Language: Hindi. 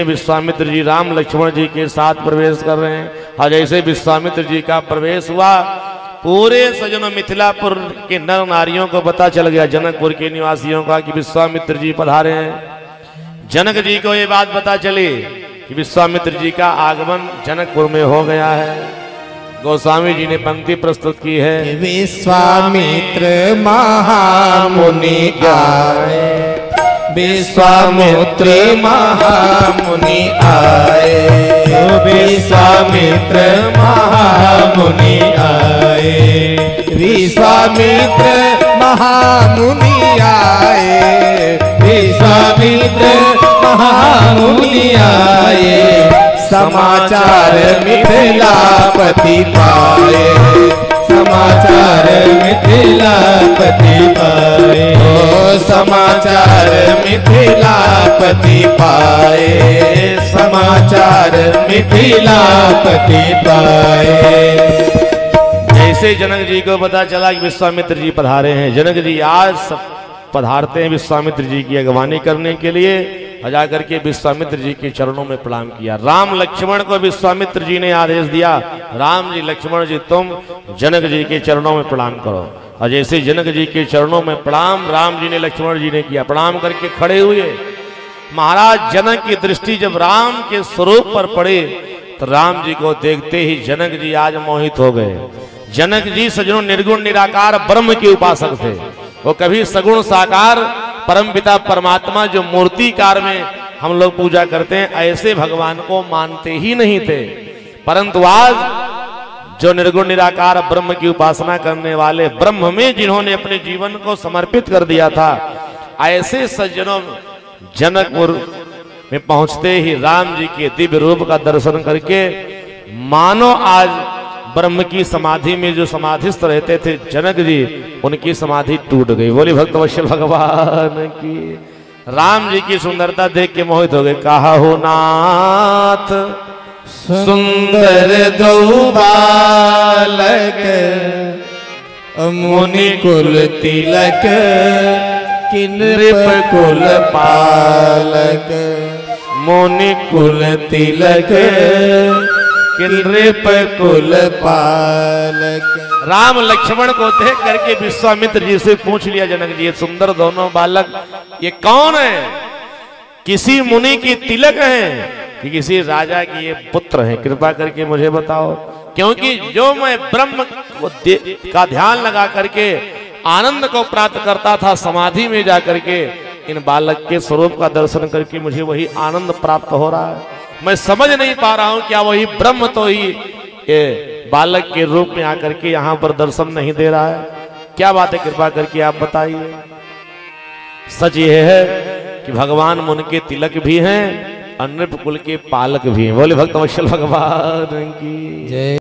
विश्वामित्र जी राम लक्ष्मण जी के साथ प्रवेश कर रहे हैं। और जैसे विश्वामित्र जी का प्रवेश हुआ, पूरे सजनों मिथिलापुर के नर नारियों को पता चल गया, जनकपुर के निवासियों का, कि विश्वामित्र जी पधारे हैं। जनक जी को ये बात पता चली कि विश्वामित्र जी का आगमन जनकपुर में हो गया है। गोस्वामी जी ने पंक्ति प्रस्तुत की है। विश्वामित्र महामुनि आए, विश्वामित्र महामुनि आए, विश्वामित्र महामुनि आए, विश्वामित्र महामुनि आए, विश्वामित्र महामुनि आए, समाचार मिथिलापति पाए, समाचार मिथिलापति पाए, ओ समाचार मिथिलापति पाए, समाचार मिथिलापति पाए। जैसे जनक जी को पता चला कि विश्वामित्र जी पधारे हैं, जनक जी आज पधारते हैं विश्वामित्र जी की अगवानी करने के लिए। जा करके विश्वामित्र जी के चरणों में प्रणाम किया। राम लक्ष्मण को विश्वामित्र जी ने आदेश दिया, राम जी लक्ष्मण जी तुम जनक जी के चरणों में प्रणाम करो। और जैसे जनक जी के चरणों में प्रणाम राम जी ने लक्ष्मण जी ने किया, प्रणाम करके खड़े हुए। महाराज जनक की दृष्टि जब राम के स्वरूप पर पड़े तो राम जी को देखते ही जनक जी आज मोहित हो गए। जनक जी सजनों निर्गुण निराकार ब्रह्म के उपासक थे। वो कभी सगुण साकार परमपिता परमात्मा जो मूर्तिकार में हम लोग पूजा करते हैं, ऐसे भगवान को मानते ही नहीं थे। परंतु आज जो निर्गुण निराकार ब्रह्म की उपासना करने वाले, ब्रह्म में जिन्होंने अपने जीवन को समर्पित कर दिया था, ऐसे सज्जनों जनकपुर में पहुंचते ही राम जी के दिव्य रूप का दर्शन करके मानो आज ब्रह्म की समाधि में जो समाधिस्थ रहते थे जनक जी, उनकी समाधि टूट गई। बोली भक्तवत्सल भगवान की। राम जी की सुंदरता देख के मोहित हो गए। कहा हो नाथ सुंदर दो बालक, मुनि कुल तिलक, किन्नृप कुल पालक, मुनि कुल तिलक, किन्नृप कुल पालक। राम लक्ष्मण को देख करके विश्वामित्र जी से पूछ लिया जनक जी, ये सुंदर दोनों बालक ये कौन है? किसी मुनि की तिलक है कि किसी राजा की ये पुत्र है? कृपा करके मुझे बताओ, क्योंकि जो मैं ब्रह्म का ध्यान लगा करके आनंद को प्राप्त करता था समाधि में जा करके, इन बालक के स्वरूप का दर्शन करके मुझे वही आनंद प्राप्त हो रहा है। मैं समझ नहीं पा रहा हूं क्या वही ब्रह्म तो ही ये बालक के रूप में आकर के यहां पर दर्शन नहीं दे रहा है? क्या बात है, कृपा करके आप बताइए। सच यह है कि भगवान मुनि के तिलक भी हैं और नृप कुल के पालक भी हैं। बोले भक्तवत्सल भगवान की जय।